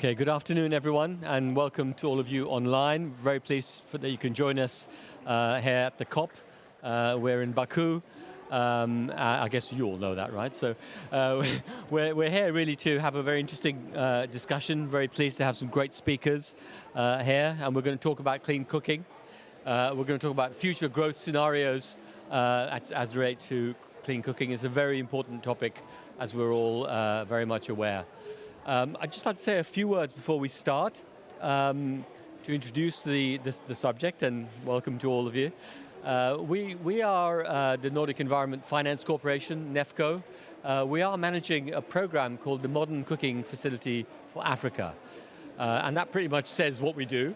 Okay, good afternoon everyone, and welcome to all of you online. Very pleased that you can join us here at the COP. We're in Baku. I guess you all know that, right? So we're here really to have a very interesting discussion. Very pleased to have some great speakers here, and we're going to talk about clean cooking. We're going to talk about future growth scenarios as relate to clean cooking. It's a very important topic, as we're all very much aware. I'd just like to say a few words before we start to introduce the subject, and welcome to all of you. We are the Nordic Environment Finance Corporation, Nefco. We are managing a program called the Modern Cooking Facility for Africa. And that pretty much says what we do.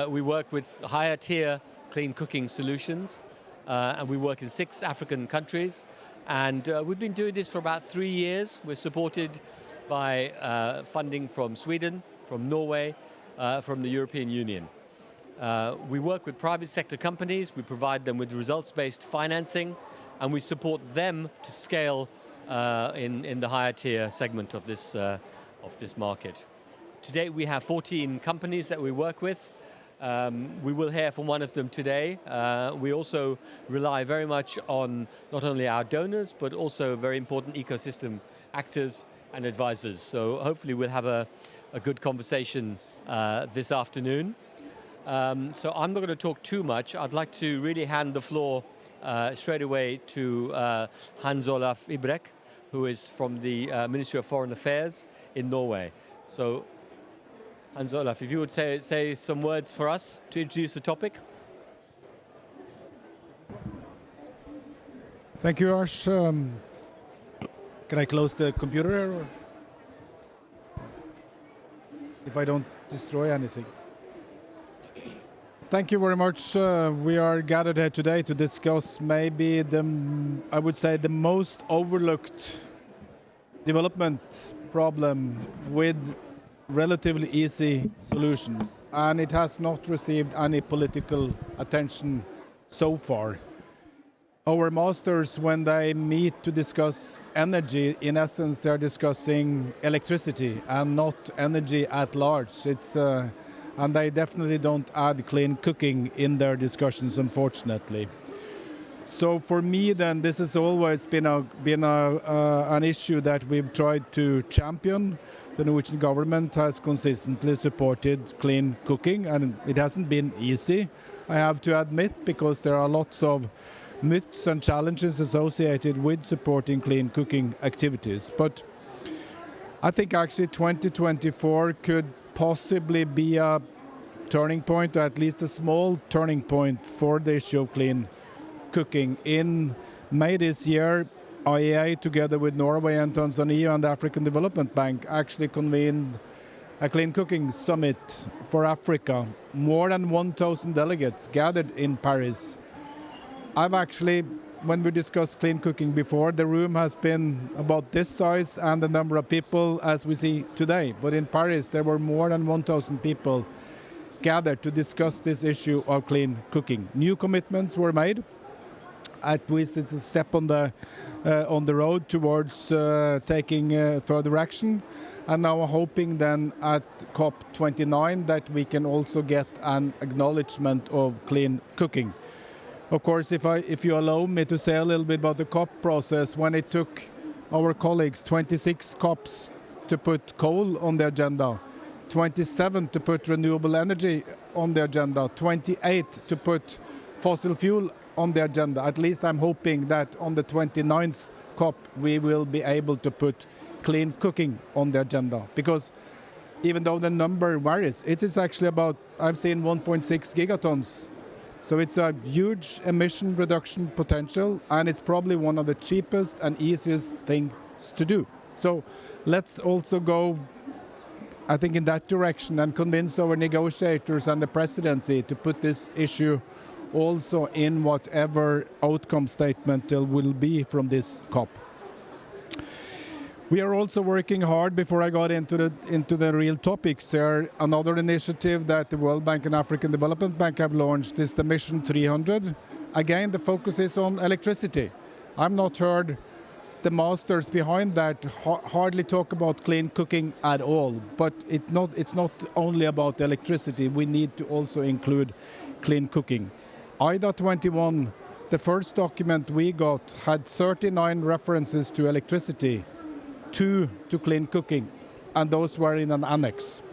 We work with higher tier clean cooking solutions, and we work in 6 African countries. And we've been doing this for about 3 years. We're supported by funding from Sweden, from Norway, from the European Union. We work with private sector companies, we provide them with results-based financing, and we support them to scale in the higher tier segment of this market. Today we have 14 companies that we work with. We will hear from one of them today. We also rely very much on not only our donors, but also very important ecosystem actors and advisors. So hopefully we'll have a good conversation this afternoon. So I'm not going to talk too much. I'd like to really hand the floor straight away to Hans Olaf Ibrek, who is from the Ministry of Foreign Affairs in Norway. So Hans Olaf, if you would say some words for us to introduce the topic. Thank you, Ash. Can I close the computer here, or if I don't destroy anything? Thank you very much. We are gathered here today to discuss maybe I would say the most overlooked development problem with relatively easy solutions, and it has not received any political attention so far. Our masters, when they meet to discuss energy, in essence they are discussing electricity and not energy at large. And they definitely don't add clean cooking in their discussions, unfortunately. So for me then, this has always been an issue that we've tried to champion. The Norwegian government has consistently supported clean cooking, and it hasn't been easy, I have to admit, because there are lots of myths and challenges associated with supporting clean cooking activities. But I think actually 2024 could possibly be a turning point, or at least a small turning point for the issue of clean cooking. In May this year, IEA, together with Norway and Tanzania and the African Development Bank, actually convened a clean cooking summit for Africa. More than 1,000 delegates gathered in Paris. I've actually, when we discussed clean cooking before, the room has been about this size and the number of people as we see today. But in Paris, there were more than 1,000 people gathered to discuss this issue of clean cooking. New commitments were made. At least it's a step on the road towards taking further action. And now we're hoping then at COP29 that we can also get an acknowledgement of clean cooking. Of course, if you allow me to say a little bit about the COP process, when it took our colleagues 26 COPs to put coal on the agenda, 27 to put renewable energy on the agenda, 28 to put fossil fuel on the agenda. At least I'm hoping that on the 29th COP we will be able to put clean cooking on the agenda. Because even though the number varies, it is actually about, I've seen 1.6 gigatons. So it's a huge emission reduction potential, and it's probably one of the cheapest and easiest things to do. So let's also go, I think, in that direction and convince our negotiators and the presidency to put this issue also in whatever outcome statement there will be from this COP. We are also working hard, before I got into the real topics here. Another initiative that the World Bank and African Development Bank have launched is the Mission 300. Again, the focus is on electricity. I've not heard the masters behind that hardly talk about clean cooking at all. But it's not only about electricity. We need to also include clean cooking. IDA 21, the first document we got, had 39 references to electricity, 2 to clean cooking, and those were in an annex.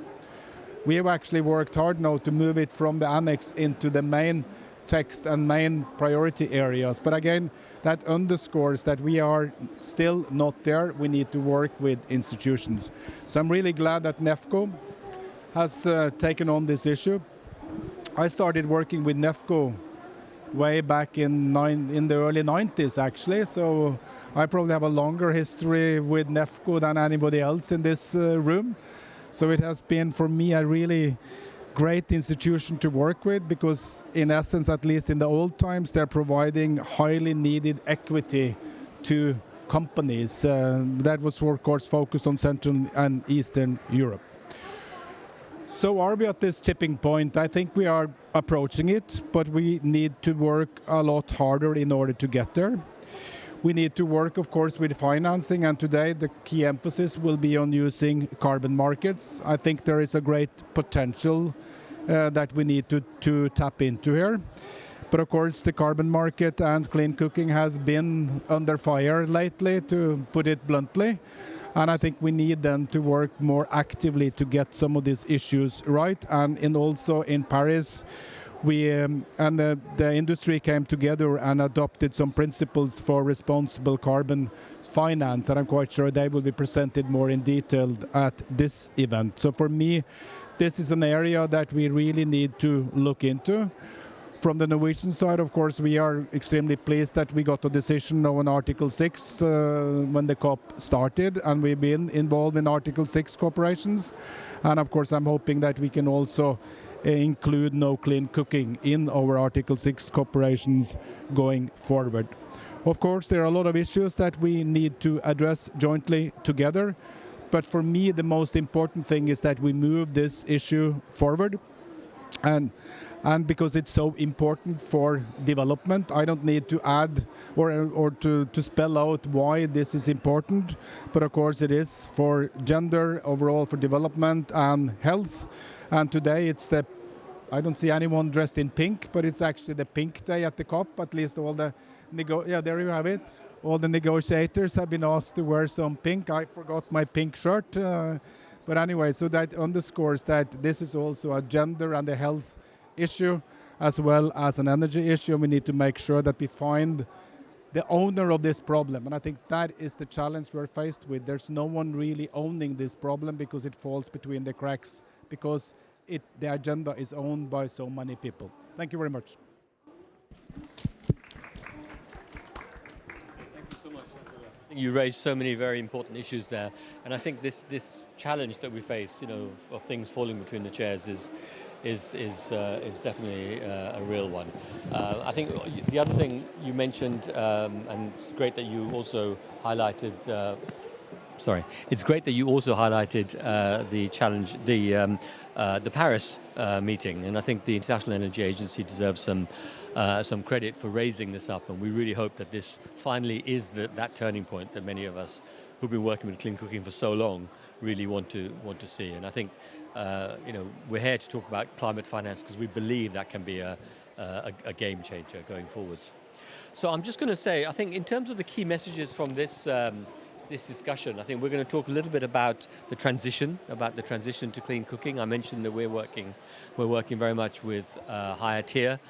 We have actually worked hard now to move it from the annex into the main text and main priority areas. But again, that underscores that we are still not there. We need to work with institutions. So I'm really glad that Nefco has taken on this issue. I started working with Nefco way back in the early 90s, actually. So I probably have a longer history with Nefco than anybody else in this room. So it has been, for me, a really great institution to work with, because in essence, at least in the old times, they're providing highly needed equity to companies. That was, of course, focused on Central and Eastern Europe. So are we at this tipping point? I think we are approaching it, but we need to work a lot harder in order to get there. We need to work, of course, with financing, and today the key emphasis will be on using carbon markets. I think there is a great potential that we need to tap into here. But of course, the carbon market and clean cooking has been under fire lately, to put it bluntly. And I think we need then to work more actively to get some of these issues right. And also in Paris, we and the industry came together and adopted some principles for responsible carbon finance, and I'm quite sure they will be presented more in detail at this event. So for me, this is an area that we really need to look into. From the Norwegian side, of course, we are extremely pleased that we got a decision now on Article 6 when the COP started, and we've been involved in Article 6 corporations. And of course, I'm hoping that we can also include no clean cooking in our Article 6 corporations going forward. Of course, there are a lot of issues that we need to address jointly together, but for me the most important thing is that we move this issue forward, and because it's so important for development. I don't need to add or to spell out why this is important, but of course it is for gender, overall for development and health. And today it's I don't see anyone dressed in pink, but it's actually the pink day at the COP. At least all the, there you have it. All the negotiators have been asked to wear some pink. I forgot my pink shirt. But anyway, so that underscores that this is also a gender and a health issue, as well as an energy issue. We need to make sure that we find the owner of this problem. And I think that is the challenge we're faced with. There's no one really owning this problem because it falls between the cracks, because the agenda is owned by so many people. Thank you very much. Thank you so much. I think you raised so many very important issues there, and I think this challenge that we face, of things falling between the chairs is definitely a real one. I think the other thing you mentioned, and it's great that you also highlighted. It's great that you also highlighted the challenge, the Paris meeting, and I think the International Energy Agency deserves some credit for raising this up, and we really hope that this finally is that turning point that many of us who've been working with clean cooking for so long really want to see. And I think we're here to talk about climate finance because we believe that can be a game changer going forwards. So I'm just going to say, I think in terms of the key messages from this discussion, I think we're going to talk a little bit about the transition to clean cooking. I mentioned that we're working very much with higher tier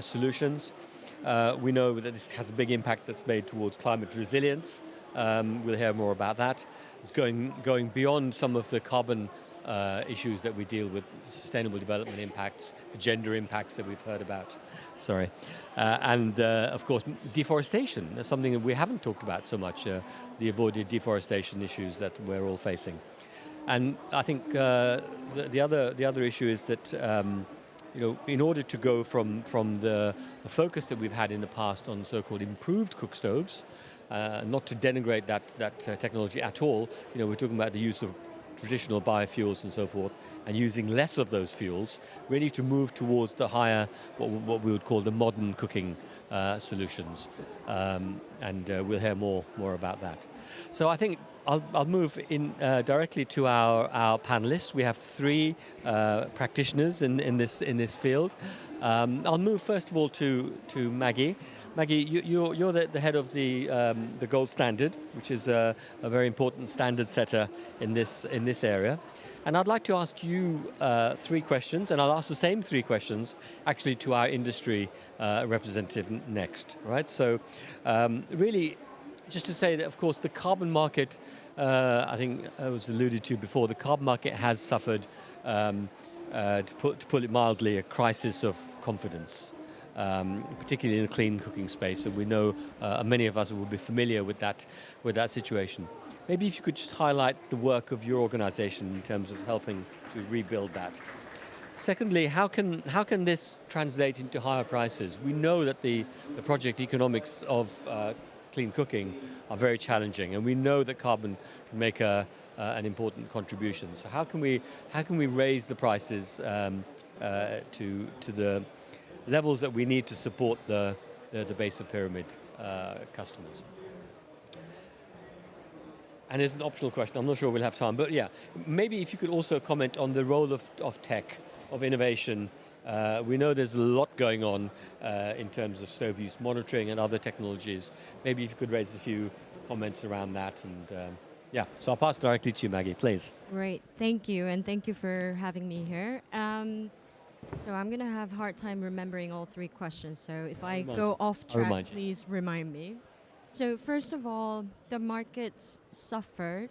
solutions. We know that this has a big impact that's made towards climate resilience. We'll hear more about that. It's going beyond some of the carbon issues that we deal with, sustainable development impacts, the gender impacts that we've heard about. And of course, deforestation. That's something that we haven't talked about so much, the avoided deforestation issues that we're all facing. And I think the other issue is that in order to go from the focus that we've had in the past on so-called improved cook stoves, not to denigrate that technology at all, we're talking about the use of traditional biofuels and so forth, and using less of those fuels, really to move towards the higher, what we would call the modern cooking solutions. And we'll hear more about that. So I think I'll move in directly to our panelists. We have three practitioners in this field. I'll move first of all to Maggie. Maggie, you're the head of the gold standard, which is a very important standard setter in this area. And I'd like to ask you three questions, and I'll ask the same three questions actually to our industry representative next, right? So really, just to say that, of course, the carbon market, I think it was alluded to before, the carbon market has suffered, to put it mildly, a crisis of confidence, particularly in the clean cooking space. And we know many of us will be familiar with that situation. Maybe if you could just highlight the work of your organization in terms of helping to rebuild that. Secondly, how can this translate into higher prices? We know that the project economics of clean cooking are very challenging, and we know that carbon can make an important contribution. So how can we raise the prices to the levels that we need to support the base of pyramid customers? And it's an optional question. I'm not sure we'll have time, but yeah, maybe if you could also comment on the role of tech, of innovation. We know there's a lot going on in terms of stove use monitoring and other technologies. Maybe if you could raise a few comments around that. And yeah, so I'll pass directly to you, Maggie, please. Great, thank you, and thank you for having me here. So I'm going to have a hard time remembering all three questions, so if I go off track, please remind me. So first of all, the markets suffered,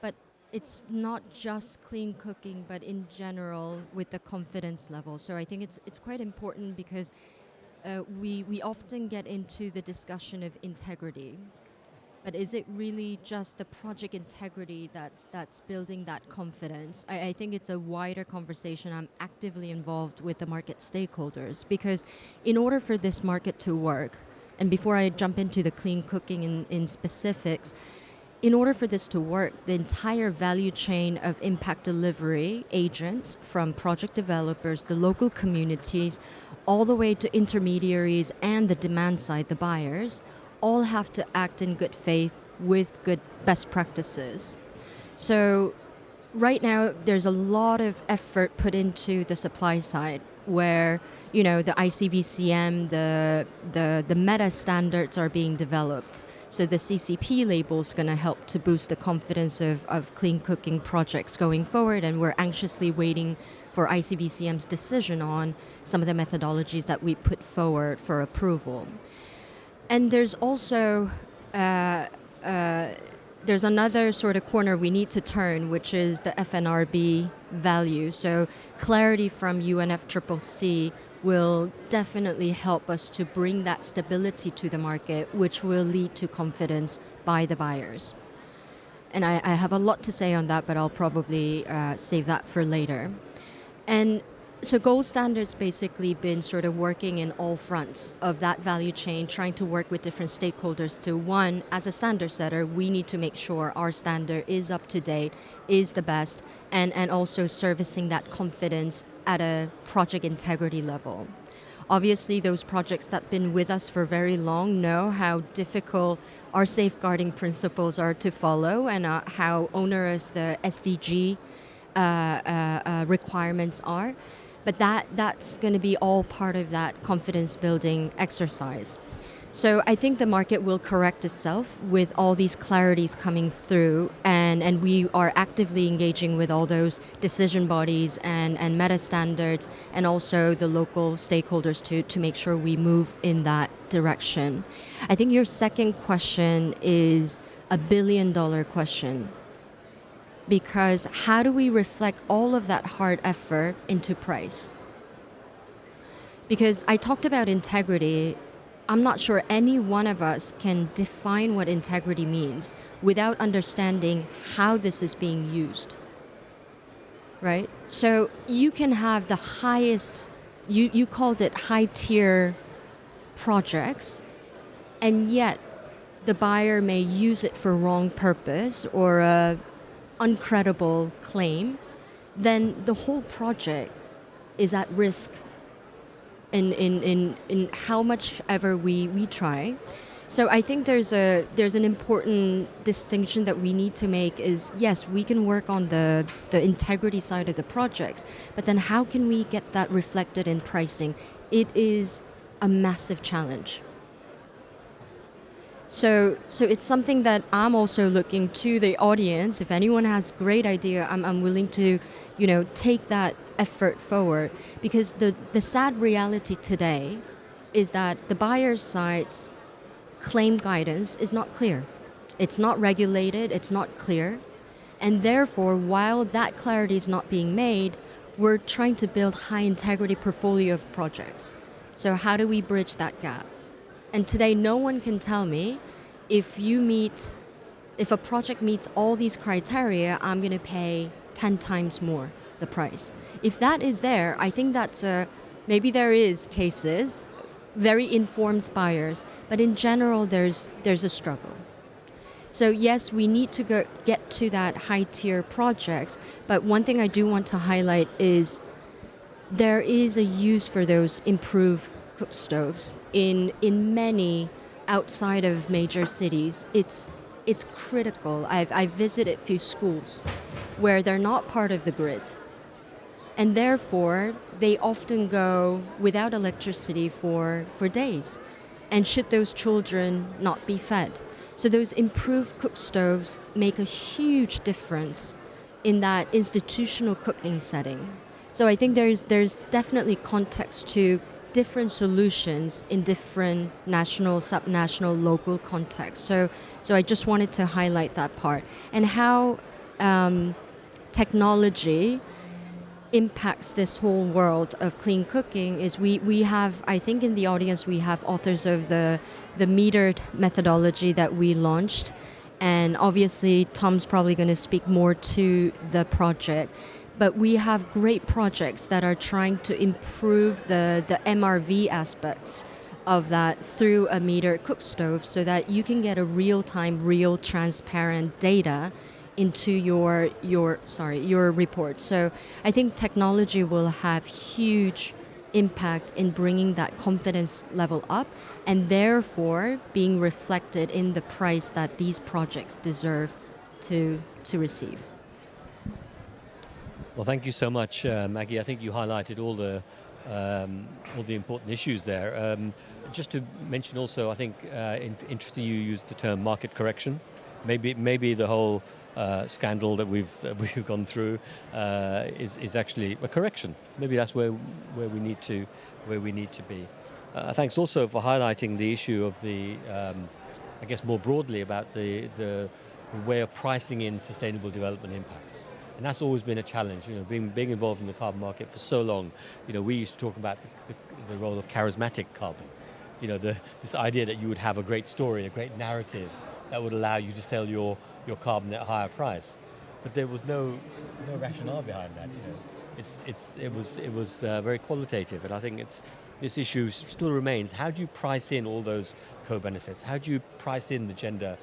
but it's not just clean cooking, but in general with the confidence level. So I think it's quite important because we often get into the discussion of integrity. But is it really just the project integrity that's building that confidence? I think it's a wider conversation. I'm actively involved with the market stakeholders because in order for this market to work, and before I jump into the clean cooking in specifics, in order for this to work, the entire value chain of impact delivery agents, from project developers, the local communities, all the way to intermediaries and the demand side, the buyers, all have to act in good faith with good best practices. So right now, there's a lot of effort put into the supply side where, you know, the ICVCM, the meta standards are being developed. So the CCP label is going to help to boost the confidence of clean cooking projects going forward, and we're anxiously waiting for ICVCM's decision on some of the methodologies that we put forward for approval. And there's also there's another sort of corner we need to turn, which is the FNRB value. So clarity from UNFCCC will definitely help us to bring that stability to the market, which will lead to confidence by the buyers. And I have a lot to say on that, but I'll probably save that for later. And so Gold Standard's basically been sort of working in all fronts of that value chain, trying to work with different stakeholders to, one, as a standard setter, we need to make sure our standard is up to date, is the best, and also servicing that confidence at a project integrity level. Obviously, those projects that have been with us for very long know how difficult our safeguarding principles are to follow and how onerous the SDG requirements are. But that's going to be all part of that confidence building exercise. So I think the market will correct itself with all these clarities coming through, and we are actively engaging with all those decision bodies and meta standards and also the local stakeholders to make sure we move in that direction. I think your second question is a billion-dollar question. Because how do we reflect all of that hard effort into price? Because I talked about integrity. I'm not sure any one of us can define what integrity means without understanding how this is being used, right? So you can have the highest, you called it high-tier projects, and yet the buyer may use it for wrong purpose or uncredible claim, then the whole project is at risk in how much ever we try. So I think there's an important distinction that we need to make is, yes, we can work on the integrity side of the projects, but then how can we get that reflected in pricing? It is a massive challenge. So it's something that I'm also looking to the audience. If anyone has great idea, I'm willing to, take that effort forward, because the sad reality today is that the buyer's side's claim guidance is not clear. It's not regulated, it's not clear. And therefore, while that clarity is not being made, we're trying to build high integrity portfolio of projects. So how do we bridge that gap? And today, no one can tell me if a project meets all these criteria, I'm going to pay 10 times more the price. If that is there, I think that's maybe there is cases, very informed buyers, but in general, there's a struggle. So yes, we need to get to that high tier projects, but one thing I do want to highlight is there is a use for those improved cook stoves in many outside of major cities. It's critical. I've visited a few schools where they're not part of the grid, and therefore they often go without electricity for days. And should those children not be fed? So those improved cook stoves make a huge difference in that institutional cooking setting. So I think there's definitely context to different solutions in different national, subnational, local contexts. So I just wanted to highlight that part. And how technology impacts this whole world of clean cooking is we have, I think in the audience, we have authors of the metered methodology that we launched. And obviously, Tom's probably going to speak more to the project. But we have great projects that are trying to improve the MRV aspects of that through a metered cook stove so that you can get a real-time, real transparent data into your report. So I think technology will have huge impact in bringing that confidence level up and therefore being reflected in the price that these projects deserve to receive. Well, thank you so much, Maggie. I think you highlighted all the important issues there. Just to mention also, I think interesting you used the term market correction. Maybe the whole scandal that we've gone through is actually a correction. Maybe that's where we need to be. Thanks also for highlighting the issue of I guess more broadly about the way of pricing in sustainable development impacts. And that's always been a challenge, being involved in the carbon market for so long. We used to talk about the role of charismatic carbon. This idea that you would have a great story, a great narrative that would allow you to sell your carbon at a higher price. But there was no rationale behind that. It was very qualitative, and I think this issue still remains. How do you price in all those co-benefits? How do you price in the gender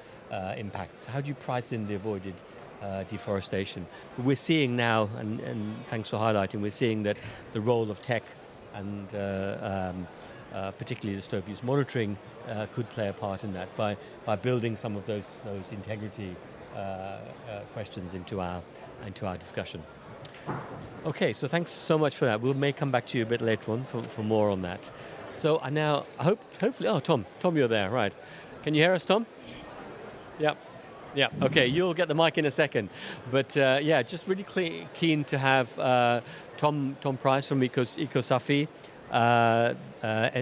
impacts? How do you price in the avoided deforestation? But we're seeing now, and thanks for highlighting, we're seeing that the role of tech and particularly the stove use monitoring could play a part in that by building some of those integrity questions into our discussion. Okay, so thanks so much for that. We may come back to you a bit later on for more on that. So I now hopefully, Tom, you're there, right? Can you hear us, Tom? Yeah, okay, you'll get the mic in a second. But just really keen to have Tom Price from EcoSafi,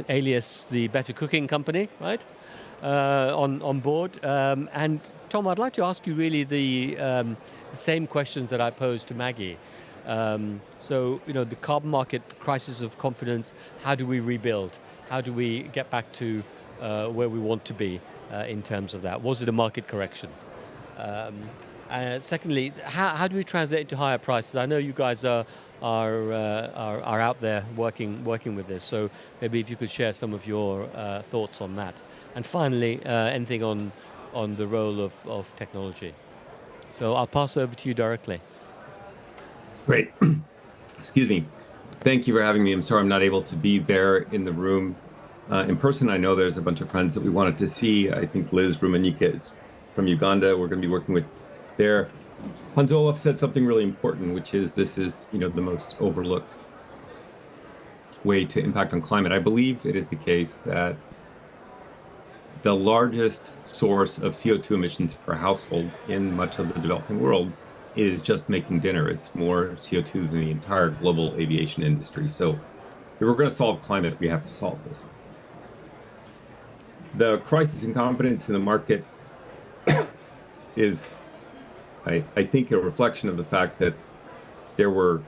alias the Better Cooking Company, right? On board. And Tom, I'd like to ask you really the same questions that I posed to Maggie. So, the carbon market, crisis of confidence, how do we rebuild? How do we get back to where we want to be in terms of that? Was it a market correction? Secondly, how do we translate into higher prices? I know you guys are out there working with this, so maybe if you could share some of your thoughts on that. And finally, anything on the role of technology. So I'll pass over to you directly. Great. Excuse me. Thank you for having me. I'm sorry I'm not able to be there in the room in person. I know there's a bunch of friends that we wanted to see. I think Liz Rumanyika is from Uganda. We're going to be working with there. Hans Olaf said something really important, which is this is, the most overlooked way to impact on climate. I believe it is the case that the largest source of CO2 emissions per household in much of the developing world is just making dinner. It's more CO2 than the entire global aviation industry. So if we're going to solve climate, we have to solve this. The crisis and confidence in the market is, I think, a reflection of the fact that there were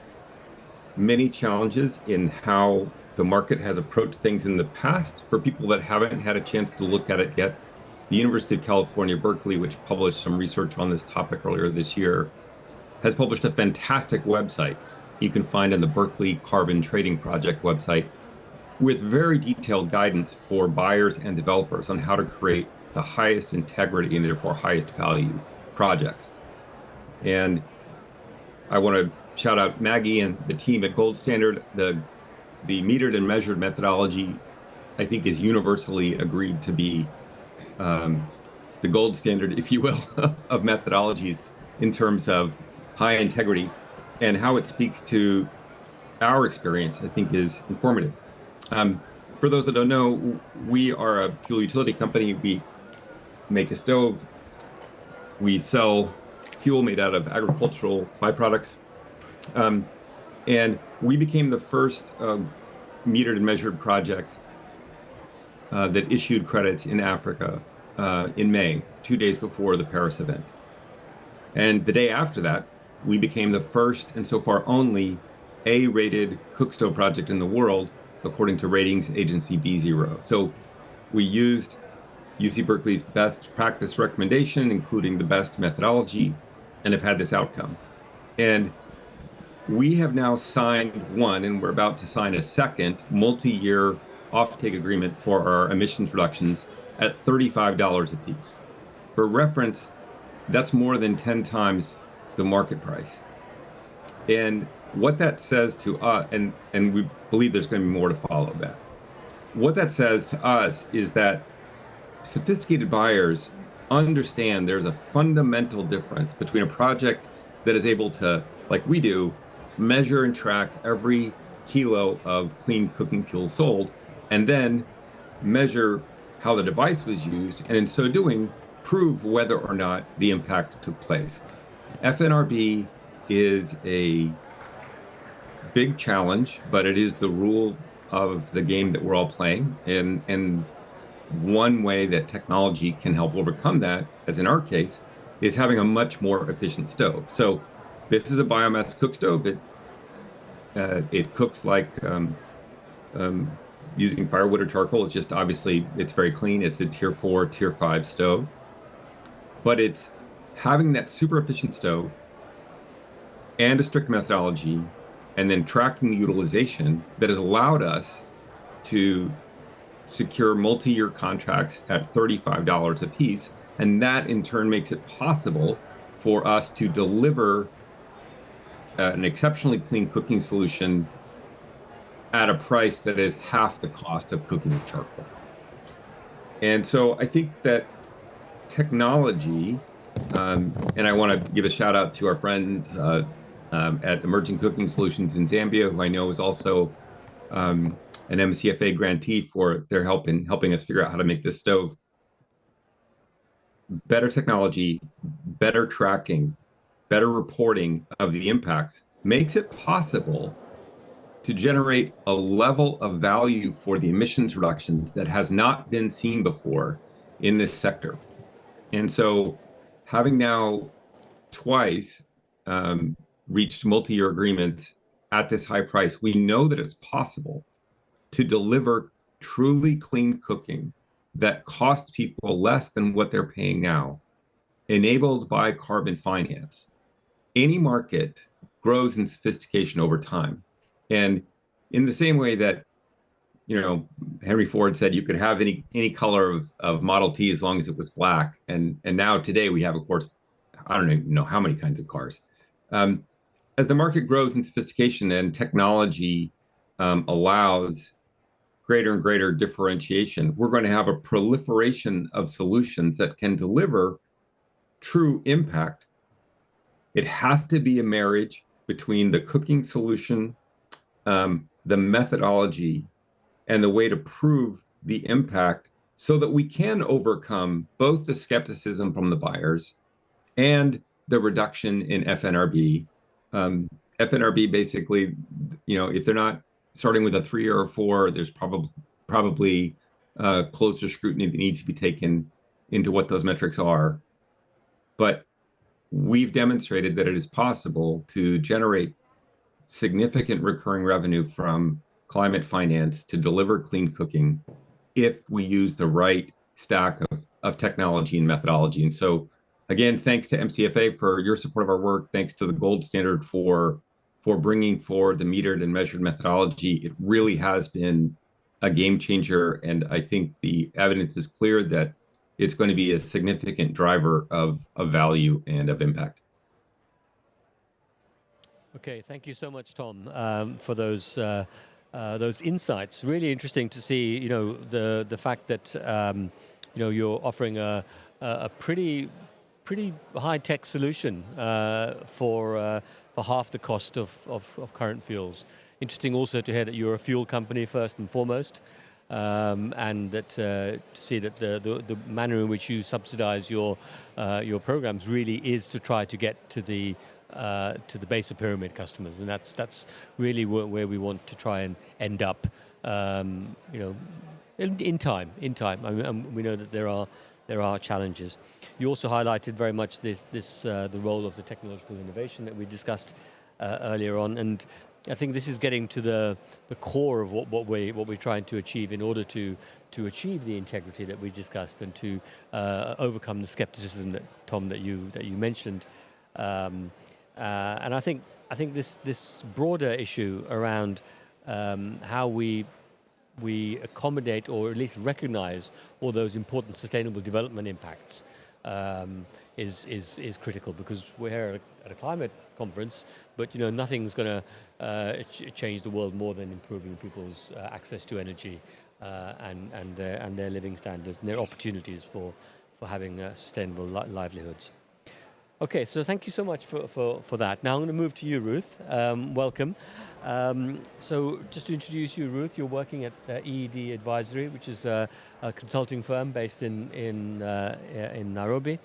many challenges in how the market has approached things in the past. For people that haven't had a chance to look at it yet, the University of California, Berkeley, which published some research on this topic earlier this year, has published a fantastic website you can find on the Berkeley Carbon Trading Project website with very detailed guidance for buyers and developers on how to create the highest integrity and therefore highest value projects. And I want to shout out Maggie and the team at Gold Standard. The metered and measured methodology, I think, is universally agreed to be the gold standard, if you will, of methodologies in terms of high integrity, and how it speaks to our experience, I think, is informative. For those that don't know, we are a fuel utility company. We make a stove. We sell fuel made out of agricultural byproducts. And we became the first metered and measured project that issued credits in Africa in May, 2 days before the Paris event. And the day after that, we became the first and so far only A-rated cookstove project in the world, according to ratings agency B0. So we used UC Berkeley's best practice recommendation, including the best methodology, and have had this outcome. And we have now signed one, and we're about to sign a second multi-year offtake agreement for our emissions reductions at $35 a piece. For reference, that's more than 10 times the market price. And what that says to us, and we believe there's going to be more to follow that. What that says to us is that sophisticated buyers understand there's a fundamental difference between a project that is able to, like we do, measure and track every kilo of clean cooking fuel sold, and then measure how the device was used, and in so doing, prove whether or not the impact took place. FNRB is a big challenge, but it is the rule of the game that we're all playing. And one way that technology can help overcome that, as in our case, is having a much more efficient stove. So this is a biomass cook stove. It cooks like using firewood or charcoal. It's just, obviously, it's very clean. It's a tier 4, tier 5 stove. But it's having that super efficient stove and a strict methodology, and then tracking the utilization that has allowed us to secure multi-year contracts at $35 a piece. And that in turn makes it possible for us to deliver an exceptionally clean cooking solution at a price that is half the cost of cooking with charcoal. And so I think that technology, and I want to give a shout out to our friends at Emerging Cooking Solutions in Zambia, who I know is also an MCFA grantee for their help in helping us figure out how to make this stove. Better technology, better tracking, better reporting of the impacts makes it possible to generate a level of value for the emissions reductions that has not been seen before in this sector. And so having now twice reached multi-year agreements at this high price, we know that it's possible to deliver truly clean cooking that costs people less than what they're paying now, enabled by carbon finance. Any market grows in sophistication over time. And in the same way that, Henry Ford said you could have any color of Model T as long as it was black. And now today we have, of course, I don't even know how many kinds of cars. As the market grows in sophistication and technology allows greater and greater differentiation, we're going to have a proliferation of solutions that can deliver true impact. It has to be a marriage between the cooking solution, the methodology, and the way to prove the impact so that we can overcome both the skepticism from the buyers and the reduction in FNRB. FNRB basically, if they're not starting with a 3 or a 4, there's probably closer scrutiny that needs to be taken into what those metrics are. But we've demonstrated that it is possible to generate significant recurring revenue from climate finance to deliver clean cooking if we use the right stack of technology and methodology. And so, again, thanks to MCFA for your support of our work. Thanks to the Gold Standard for bringing forward the metered and measured methodology. It really has been a game changer. And I think the evidence is clear that it's going to be a significant driver of value and of impact. Okay, thank you so much, Tom, for those insights. Really interesting to see, the fact that you're offering a pretty high-tech solution for half the cost of current fuels. Interesting also to hear that you're a fuel company first and foremost, and that to see that the manner in which you subsidize your programs really is to try to get to the base of pyramid customers, and that's really where we want to try and end up. In time. I mean, we know that there are challenges. You also highlighted very much the role of the technological innovation that we discussed earlier on, and I think this is getting to the core of what we're trying to achieve in order to achieve the integrity that we discussed and to overcome the skepticism that you mentioned. And I think this broader issue around how we accommodate or at least recognize all those important sustainable development impacts is critical, because we're here at a climate conference, but nothing's going to change the world more than improving people's access to energy and their living standards and their opportunities for having sustainable livelihoods. Okay, so thank you so much for that. Now I'm going to move to you, Ruth. Welcome. So just to introduce you, Ruth, you're working at EED Advisory, which is a consulting firm based in Nairobi.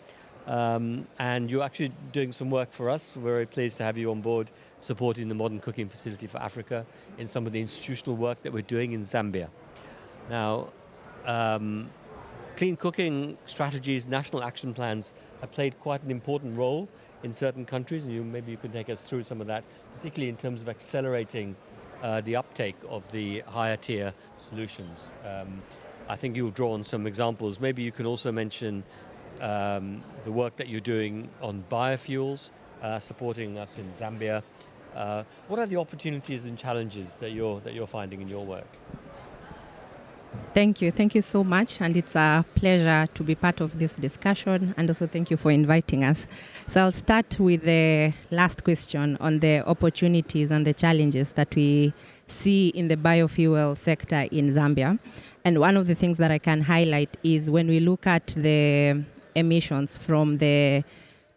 And you're actually doing some work for us. We're very pleased to have you on board, supporting the Modern Cooking Facility for Africa in some of the institutional work that we're doing in Zambia. Now, clean cooking strategies, national action plans have played quite an important role in certain countries, and maybe you could take us through some of that, particularly in terms of accelerating the uptake of the higher tier solutions. I think you've drawn some examples. Maybe you can also mention the work that you're doing on biofuels, supporting us in Zambia. What are the opportunities and challenges that you're finding in your work? Thank you so much, and it's a pleasure to be part of this discussion, and also thank you for inviting us. So I'll start with the last question on the opportunities and the challenges that we see in the biofuel sector in Zambia. And one of the things that I can highlight is when we look at the emissions from the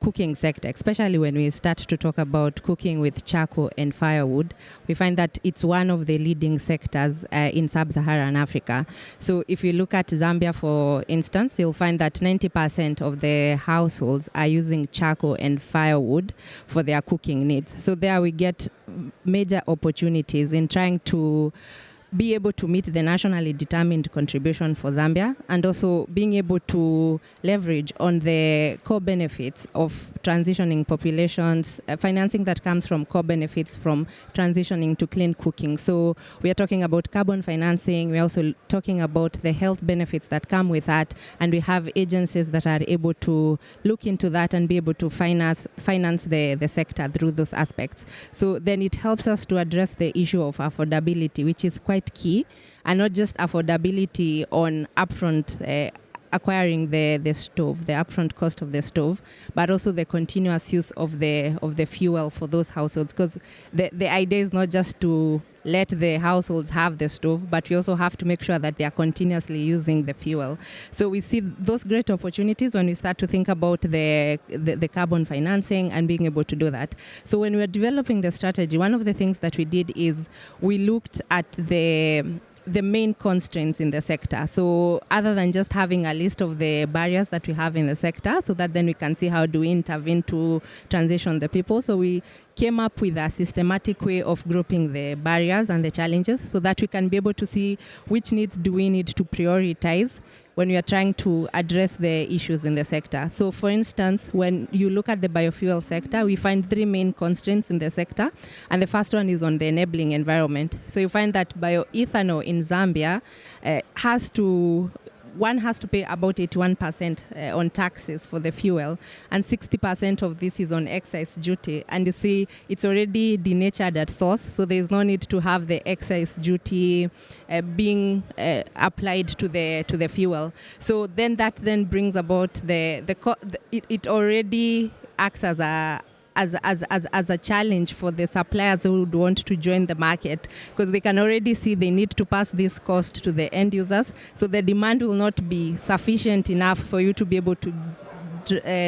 cooking sector, especially when we start to talk about cooking with charcoal and firewood, we find that it's one of the leading sectors in Sub-Saharan Africa. So if you look at Zambia, for instance, you'll find that 90% of the households are using charcoal and firewood for their cooking needs. So there we get major opportunities in trying to be able to meet the nationally determined contribution for Zambia, and also being able to leverage on the core benefits of transitioning populations, financing that comes from core benefits from transitioning to clean cooking. So we are talking about carbon financing, we're also talking about the health benefits that come with that, and we have agencies that are able to look into that and be able to finance the sector through those aspects. So then it helps us to address the issue of affordability, which is quite key, and not just affordability on upfront acquiring the stove, the upfront cost of the stove, but also the continuous use of the fuel for those households. Because the idea is not just to let the households have the stove, but we also have to make sure that they are continuously using the fuel. So we see those great opportunities when we start to think about the carbon financing and being able to do that. So when we were developing the strategy, one of the things that we did is we looked at the main constraints in the sector. So other than just having a list of the barriers that we have in the sector, so that then we can see how do we intervene to transition the people. So we came up with a systematic way of grouping the barriers and the challenges so that we can be able to see which needs do we need to prioritize when we are trying to address the issues in the sector. So for instance, when you look at the biofuel sector, we find three main constraints in the sector. And the first one is on the enabling environment. So you find that bioethanol in Zambia one has to pay about 81% on taxes for the fuel, and 60% of this is on excise duty. And you see, it's already denatured at source, so there is no need to have the excise duty being applied to the fuel. So then that brings about it already acts as a challenge for the suppliers who would want to join the market, because they can already see they need to pass this cost to the end users. So the demand will not be sufficient enough for you to be able to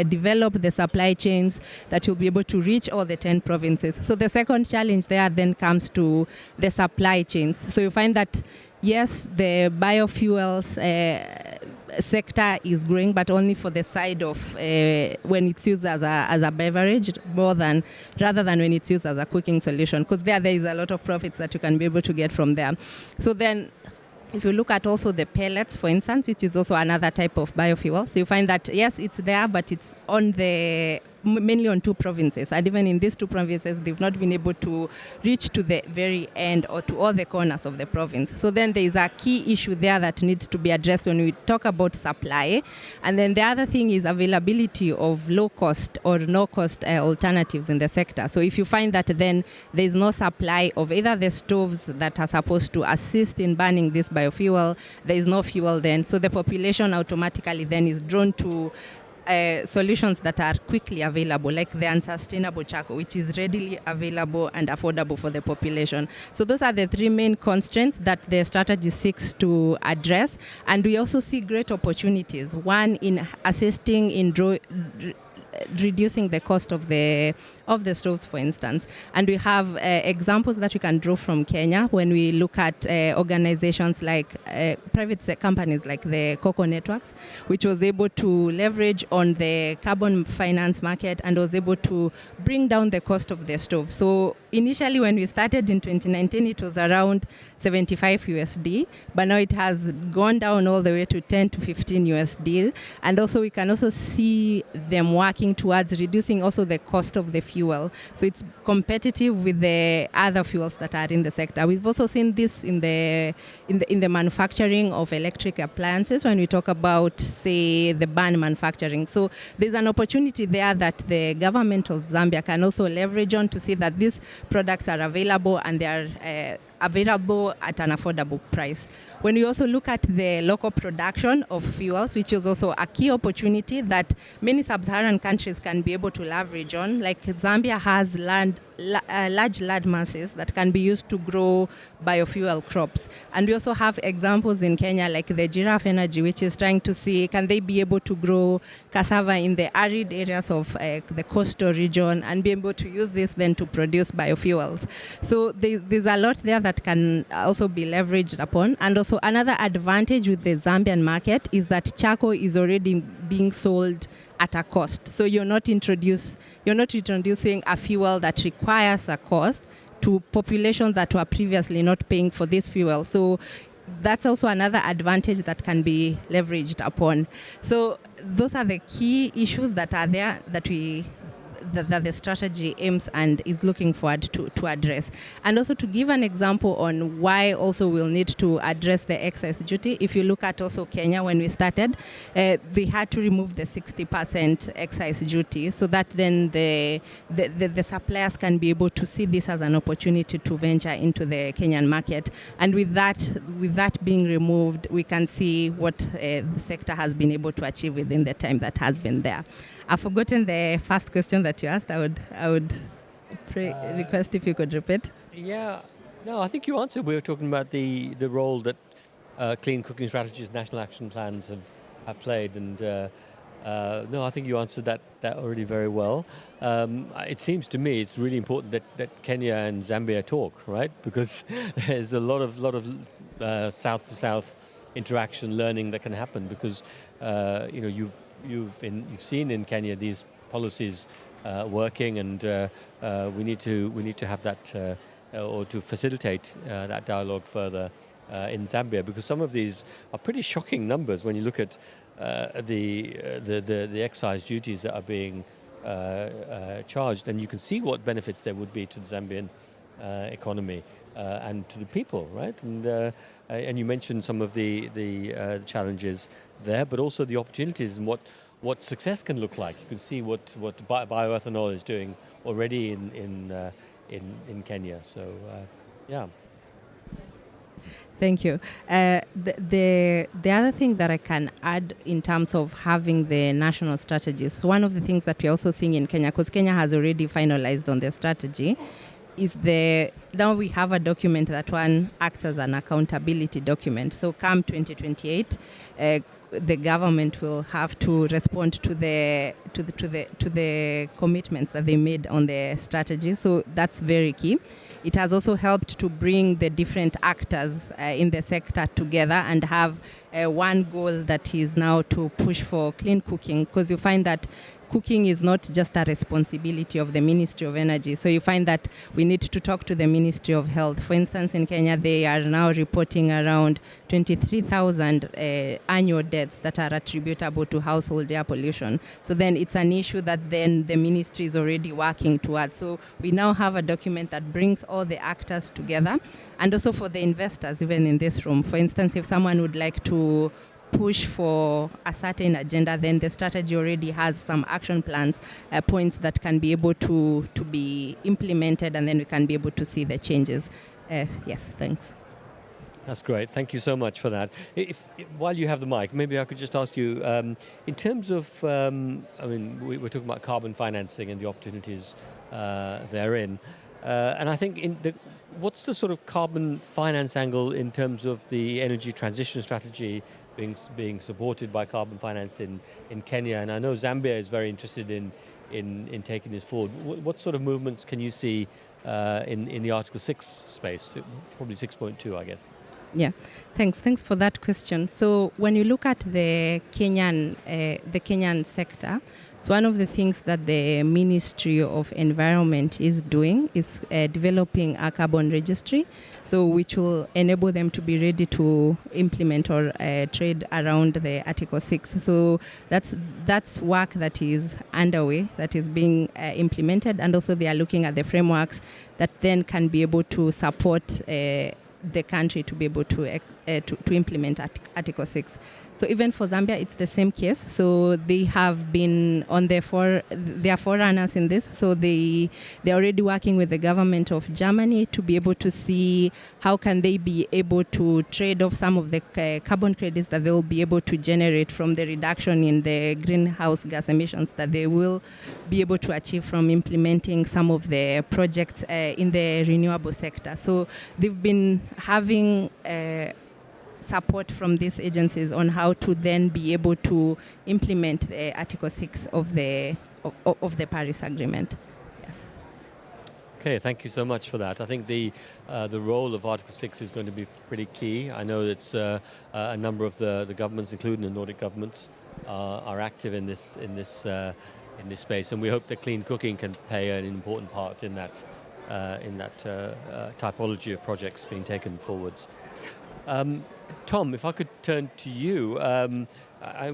develop the supply chains that you'll be able to reach all the 10 provinces. So the second challenge there then comes to the supply chains. So you find that, yes, the biofuels sector is growing, but only for the side of when it's used as a beverage rather than when it's used as a cooking solution, because there is a lot of profits that you can be able to get from there. So then if you look at also the pellets, for instance, which is also another type of biofuel, so you find that, yes, it's there, but it's mainly on two provinces. And even in these two provinces, they've not been able to reach to the very end or to all the corners of the province. So then there is a key issue there that needs to be addressed when we talk about supply. And then the other thing is availability of low-cost or no-cost alternatives in the sector. So if you find that then there is no supply of either the stoves that are supposed to assist in burning this biofuel, there is no fuel then. So the population automatically then is drawn to solutions that are quickly available, like the unsustainable charcoal, which is readily available and affordable for the population. So those are the three main constraints that the strategy seeks to address. And we also see great opportunities. One, in assisting in reducing the cost of the stoves, for instance. And we have examples that we can draw from Kenya when we look at organizations like private companies like the Cocoa Networks, which was able to leverage on the carbon finance market and was able to bring down the cost of the stove. So initially when we started in 2019, it was around 75 USD, but now it has gone down all the way to 10 to 15 USD. And also we can also see them working towards reducing also the cost of the fuel. So it's competitive with the other fuels that are in the sector. We've also seen this in the manufacturing of electric appliances when we talk about, say, the ban manufacturing. So there's an opportunity there that the government of Zambia can also leverage on to see that these products are available and they are available at an affordable price. When we also look at the local production of fuels, which is also a key opportunity that many sub-Saharan countries can be able to leverage on, like Zambia has large land masses that can be used to grow biofuel crops. And we also have examples in Kenya like the Giraffe Energy, which is trying to see can they be able to grow cassava in the arid areas of the coastal region and be able to use this then to produce biofuels. So there's a lot there that can also be leveraged upon. And also another advantage with the Zambian market is that charcoal is already being sold at a cost. So you're not introducing a fuel that requires a cost to populations that were previously not paying for this fuel. So that's also another advantage that can be leveraged upon. So those are the key issues that are there that that the strategy aims and is looking forward to address. And also to give an example on why also we'll need to address the excise duty. If you look at also Kenya, when we started, they had to remove the 60% excise duty so that then the suppliers can be able to see this as an opportunity to venture into the Kenyan market. And with that being removed, we can see what the sector has been able to achieve within the time that has been there. I've forgotten the first question that you asked. I would request if you could repeat. Yeah, no, I think you answered. We were talking about the role that clean cooking strategies, national action plans have played, and no, I think you answered that already very well. It seems to me it's really important that Kenya and Zambia talk, right? Because there's a lot of south to south interaction, learning that can happen. Because you've seen in Kenya these policies working, and we need to have that or to facilitate that dialogue further in Zambia, because some of these are pretty shocking numbers when you look at the excise duties that are being charged, and you can see what benefits there would be to the Zambian economy and to the people, right? And you mentioned some of the challenges there, but also the opportunities and what success can look like. You can see what bioethanol is doing already in Kenya. So yeah. Thank you. The other thing that I can add in terms of having the national strategies, one of the things that we're also seeing in Kenya, because Kenya has already finalized on their strategy, is now we have a document that one acts as an accountability document. So come 2028, the government will have to respond to the commitments that they made on the strategy. So that's very key. It has also helped to bring the different actors in the sector together and have one goal that is now to push for clean cooking, because you find that cooking is not just a responsibility of the Ministry of Energy. So you find that we need to talk to the Ministry of Health. For instance, in Kenya, they are now reporting around 23,000 annual deaths that are attributable to household air pollution. So then it's an issue that then the ministry is already working towards. So we now have a document that brings all the actors together, and also for the investors, even in this room. For instance, if someone would like to push for a certain agenda, then the strategy already has some action plans, points that can be able to be implemented, and then we can be able to see the changes. Yes, thanks. That's great. Thank you so much for that. While you have the mic, maybe I could just ask you, in terms of, we're talking about carbon financing and the opportunities therein, and I think what's the sort of carbon finance angle in terms of the energy transition strategy being supported by carbon finance in Kenya? And I know Zambia is very interested in taking this forward. What sort of movements can you see in the Article 6 space? Probably 6.2, I guess. Yeah, thanks for that question. So when you look at the Kenyan sector, so one of the things that the Ministry of Environment is doing is developing a carbon registry, so which will enable them to be ready to implement or trade around the Article 6. So that's work that is underway, that is being implemented, and also they are looking at the frameworks that then can be able to support the country to be able to implement Article 6. So even for Zambia, it's the same case. So they have been on they are forerunners in this. So they're already working with the government of Germany to be able to see how can they be able to trade off some of the carbon credits that they will be able to generate from the reduction in the greenhouse gas emissions that they will be able to achieve from implementing some of the projects in the renewable sector. So they've been having support from these agencies on how to then be able to implement Article 6 of the Paris Agreement. Yes. Okay, thank you so much for that. I think the role of Article 6 is going to be pretty key. I know that a number of the governments, including the Nordic governments, are active in this space, and we hope that clean cooking can play an important part in that typology of projects being taken forwards. Tom, if I could turn to you,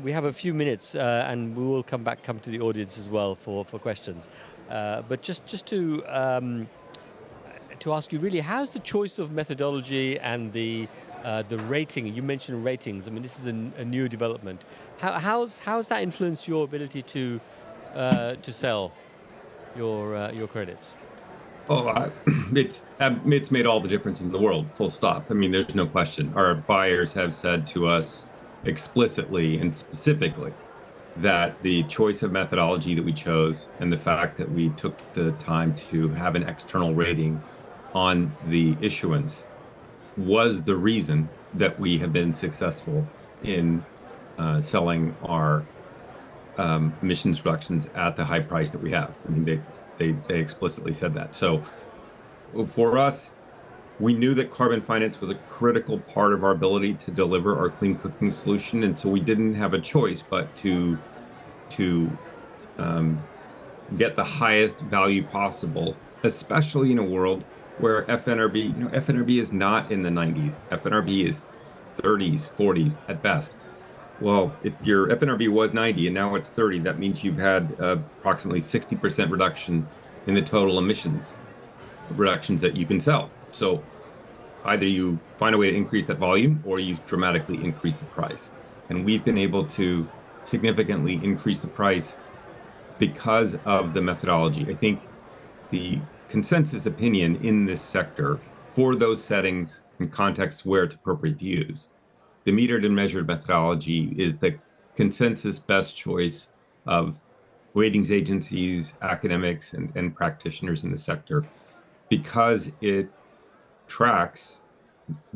we have a few minutes, and we will come to the audience as well for questions. But just to ask you, really, how's the choice of methodology and the rating? You mentioned ratings. I mean, this is a new development. How's that influenced your ability to sell your credits? Oh, it's made all the difference in the world, full stop. I mean, there's no question. Our buyers have said to us explicitly and specifically that the choice of methodology that we chose and the fact that we took the time to have an external rating on the issuance was the reason that we have been successful in selling our emissions reductions at the high price that we have. I mean, they explicitly said that. So for us, we knew that carbon finance was a critical part of our ability to deliver our clean cooking solution, and so we didn't have a choice but to get the highest value possible, especially in a world where FNRB is not in the 90s. FNRB is 30s, 40s at best. Well, if your FNRB was 90 and now it's 30, that means you've had approximately 60% reduction in the total emissions reductions that you can sell. So either you find a way to increase that volume or you dramatically increase the price. And we've been able to significantly increase the price because of the methodology. I think the consensus opinion in this sector for those settings and contexts where it's appropriate to use, the metered and measured methodology is the consensus best choice of ratings agencies, academics, and practitioners in the sector, because it tracks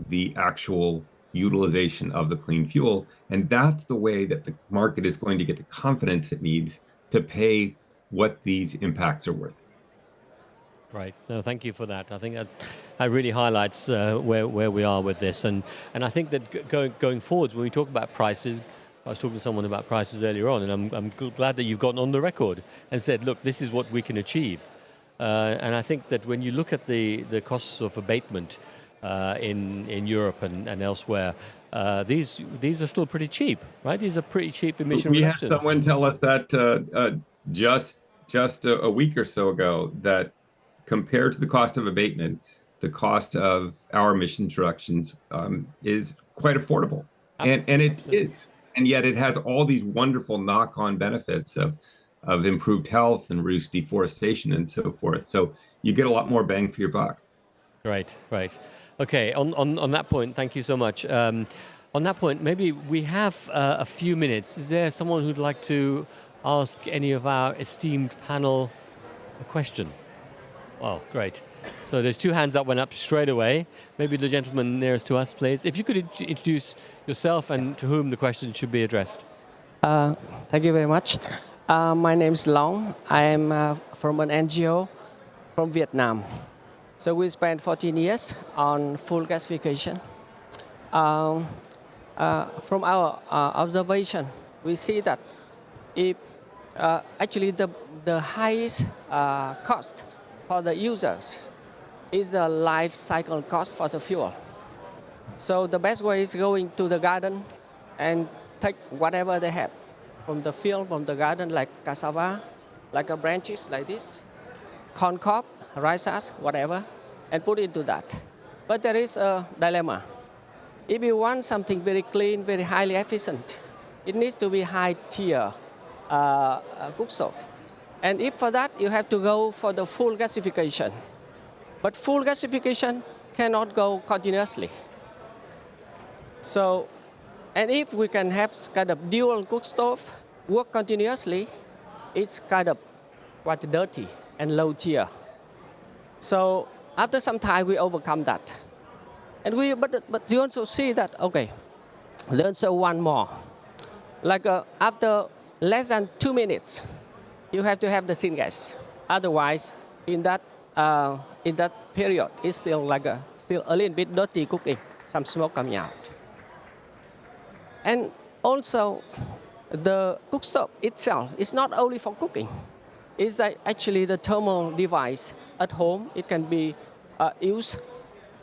the actual utilization of the clean fuel. And that's the way that the market is going to get the confidence it needs to pay what these impacts are worth. Right. No, thank you for that. I think that really highlights where we are with this. And I think that going forwards, when we talk about prices, I was talking to someone about prices earlier on, and I'm glad that you've gotten on the record and said, look, this is what we can achieve. And I think that when you look at the costs of abatement in Europe and elsewhere, these are still pretty cheap, right? These are pretty cheap emission reductions. We had someone tell us that just a week or so ago, that compared to the cost of abatement, the cost of our emissions reductions is quite affordable. And it is. And yet it has all these wonderful knock-on benefits of improved health and reduced deforestation and so forth. So you get a lot more bang for your buck. Right. Okay, on that point, thank you so much. On that point, maybe we have a few minutes. Is there someone who'd like to ask any of our esteemed panel a question? Oh, great. So there's two hands that went up straight away. Maybe the gentleman nearest to us, please. If you could introduce yourself and to whom the question should be addressed. Thank you very much. My name is Long. I am from an NGO from Vietnam. So we spent 14 years on full gasification. From our observation, we see that if actually the highest cost for the users is a life cycle cost for the fuel. So the best way is going to the garden and take whatever they have from the field, from the garden, like cassava, like a branches like this, corn cob, rice husk, whatever, and put into that. But there is a dilemma. If you want something very clean, very highly efficient, it needs to be high tier cook stove. And if for that, you have to go for the full gasification. But full gasification cannot go continuously. So, and if we can have kind of dual cook stove work continuously, it's kind of quite dirty and low tier. So after some time, we overcome that. And but you also see that, okay, there's one more. Like after less than 2 minutes, you have to have the syngas. Otherwise, in that period, it's still like still a little bit dirty cooking, some smoke coming out. And also, the cook stove itself is not only for cooking. It's actually the thermal device at home. It can be used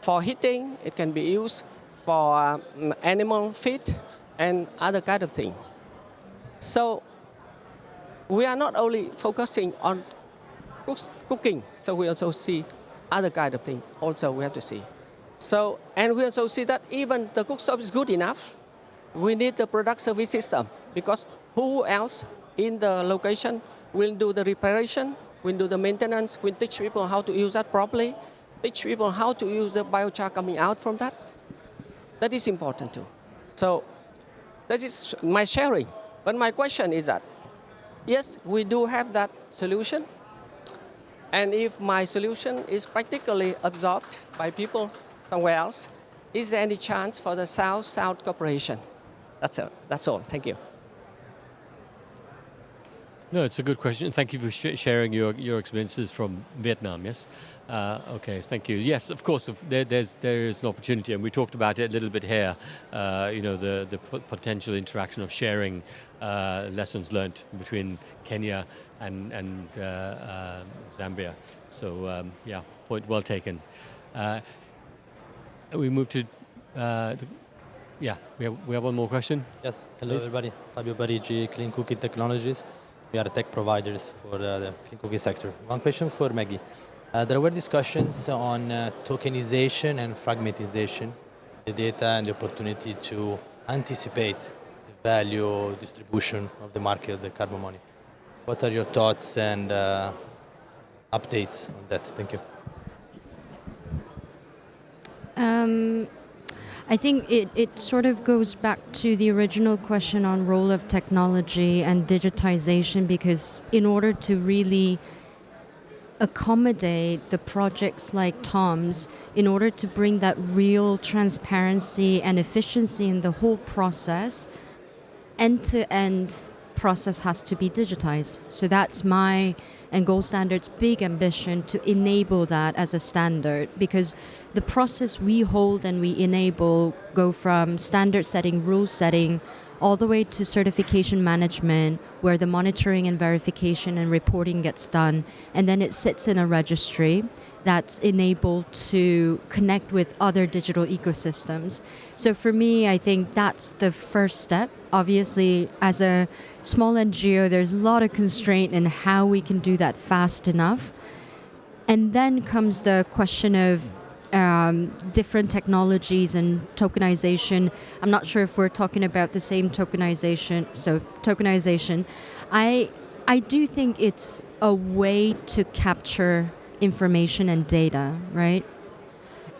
for heating. It can be used for animal feed and other kind of thing. So we are not only focusing on cooking, so we also see other kind of things also we have to see. So, and we also see that even the cook stove is good enough, we need the product service system, because who else in the location will do the reparation, will do the maintenance, will teach people how to use that properly, teach people how to use the biochar coming out from that. That is important too. So that is my sharing. But my question is that, yes, we do have that solution. And if my solution is practically absorbed by people somewhere else, is there any chance for the South-South cooperation? That's all. Thank you. No, it's a good question. Thank you for sharing your experiences from Vietnam, yes? Okay, thank you. Yes, of course, there is an opportunity, and we talked about it a little bit here, the potential interaction of sharing lessons learned between Kenya and Zambia. So, yeah, point well taken. We move to, yeah, we have one more question. Yes, hello Please. everybody. Fabio Parigi, Clean Cooking Technologies. We are tech providers for the clean cooking sector. One question for Maggie. There were discussions on tokenization and fragmentization, the data and the opportunity to anticipate the value distribution of the market of the carbon money. What are your thoughts and updates on that? Thank you. I think it sort of goes back to the original question on role of technology and digitization, because in order to really accommodate the projects like Tom's, in order to bring that real transparency and efficiency in the whole process, end-to-end process has to be digitized. So that's my and Gold Standard's big ambition, to enable that as a standard, because the process we hold and we enable go from standard setting, rule setting, all the way to certification management, where the monitoring and verification and reporting gets done, and then it sits in a registry that's enabled to connect with other digital ecosystems. So for me, I think that's the first step. Obviously, as a small NGO, there's a lot of constraint in how we can do that fast enough. And then comes the question of different technologies and tokenization. I'm not sure if we're talking about the same tokenization. So tokenization, I do think it's a way to capture information and data, right?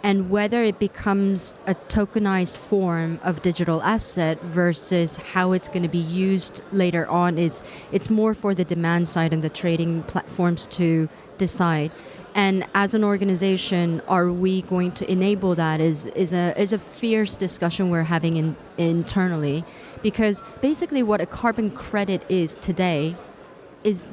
And whether it becomes a tokenized form of digital asset versus how it's going to be used later on, it's more for the demand side and the trading platforms to decide. And as an organization, are we going to enable that is a fierce discussion we're having internally, because basically what a carbon credit is today is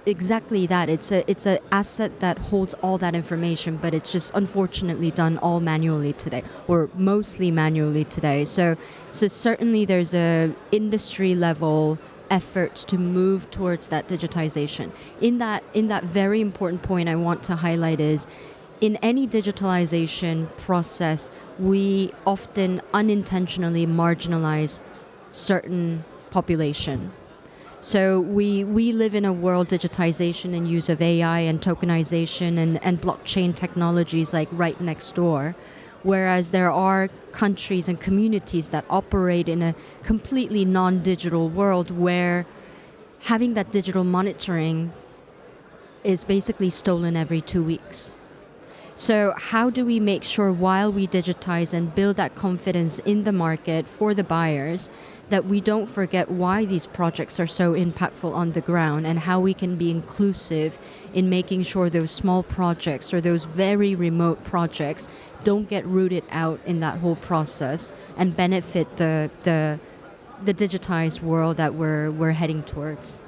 exactly that. It's an asset that holds all that information, but it's just unfortunately done all manually today, or mostly manually today. So certainly there's a industry level efforts to move towards that digitization. In that very important point I want to highlight is, in any digitalization process, we often unintentionally marginalize certain population. So we live in a world, digitization and use of AI and tokenization and blockchain technologies like right next door, whereas there are countries and communities that operate in a completely non-digital world where having that digital monitoring is basically stolen every 2 weeks. So how do we make sure, while we digitize and build that confidence in the market for the buyers, that we don't forget why these projects are so impactful on the ground, and how we can be inclusive in making sure those small projects or those very remote projects don't get rooted out in that whole process and benefit the digitized world that we're heading towards.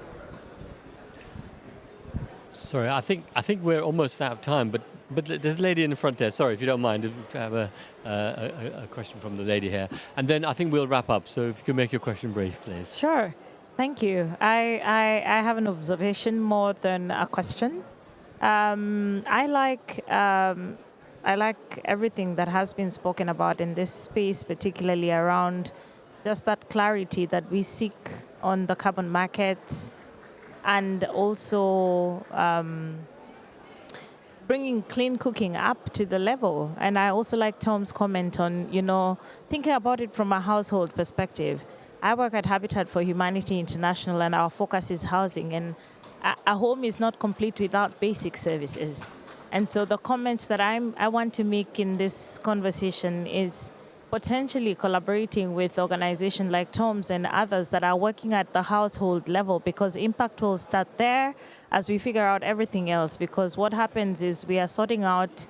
Sorry, I think we're almost out of time, but there's a lady in the front there. Sorry, if you don't mind, to have a question from the lady here. And then I think we'll wrap up. So if you could make your question brief, please. Sure. Thank you. I have an observation more than a question. I like everything that has been spoken about in this space, particularly around just that clarity that we seek on the carbon markets, and also bringing clean cooking up to the level. And I also like Tom's comment on, thinking about it from a household perspective. I work at Habitat for Humanity International, and our focus is housing. And a home is not complete without basic services. And so the comments that I want to make in this conversation is potentially collaborating with organizations like Tom's and others that are working at the household level, because impact will start there as we figure out everything else. Because what happens is we are sorting out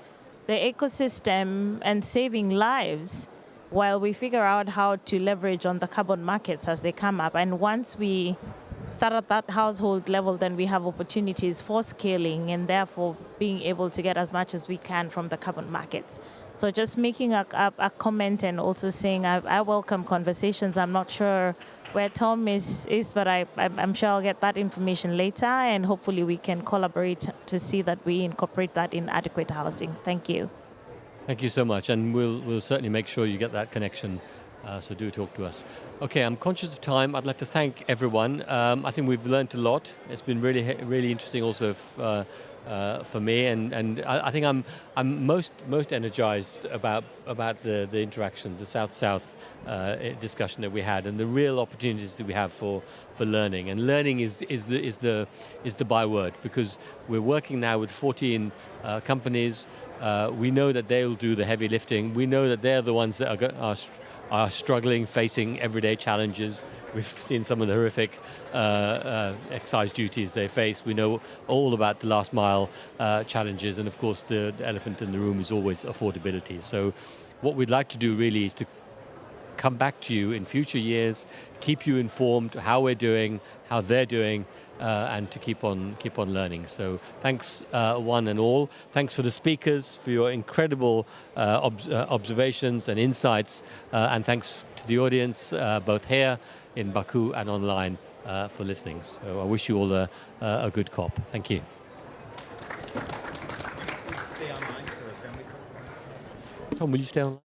the ecosystem and saving lives while we figure out how to leverage on the carbon markets as they come up. And once we start at that household level, then we have opportunities for scaling and therefore being able to get as much as we can from the carbon markets. So just making a comment and also saying I welcome conversations. I'm not sure where Tom is, but I'm sure I'll get that information later, and hopefully we can collaborate to see that we incorporate that in adequate housing. Thank you. Thank you so much, and we'll certainly make sure you get that connection. So do talk to us. Okay, I'm conscious of time. I'd like to thank everyone. I think we've learned a lot. It's been really interesting also for me, and I think I'm most energized about the interaction, the South-South discussion that we had, and the real opportunities that we have for learning. And learning is the byword, because we're working now with 14 companies. We know that they'll do the heavy lifting. We know that they're the ones that are struggling, facing everyday challenges. We've seen some of the horrific excise duties they face. We know all about the last mile challenges, and of course the elephant in the room is always affordability. So what we'd like to do really is to come back to you in future years, keep you informed how we're doing, how they're doing, and to keep on learning. So thanks one and all. Thanks for the speakers, for your incredible observations and insights, and thanks to the audience, both here in Baku and online, for listening. So I wish you all a good COP. Thank you. Stay online for a family. Tom, will you stay online?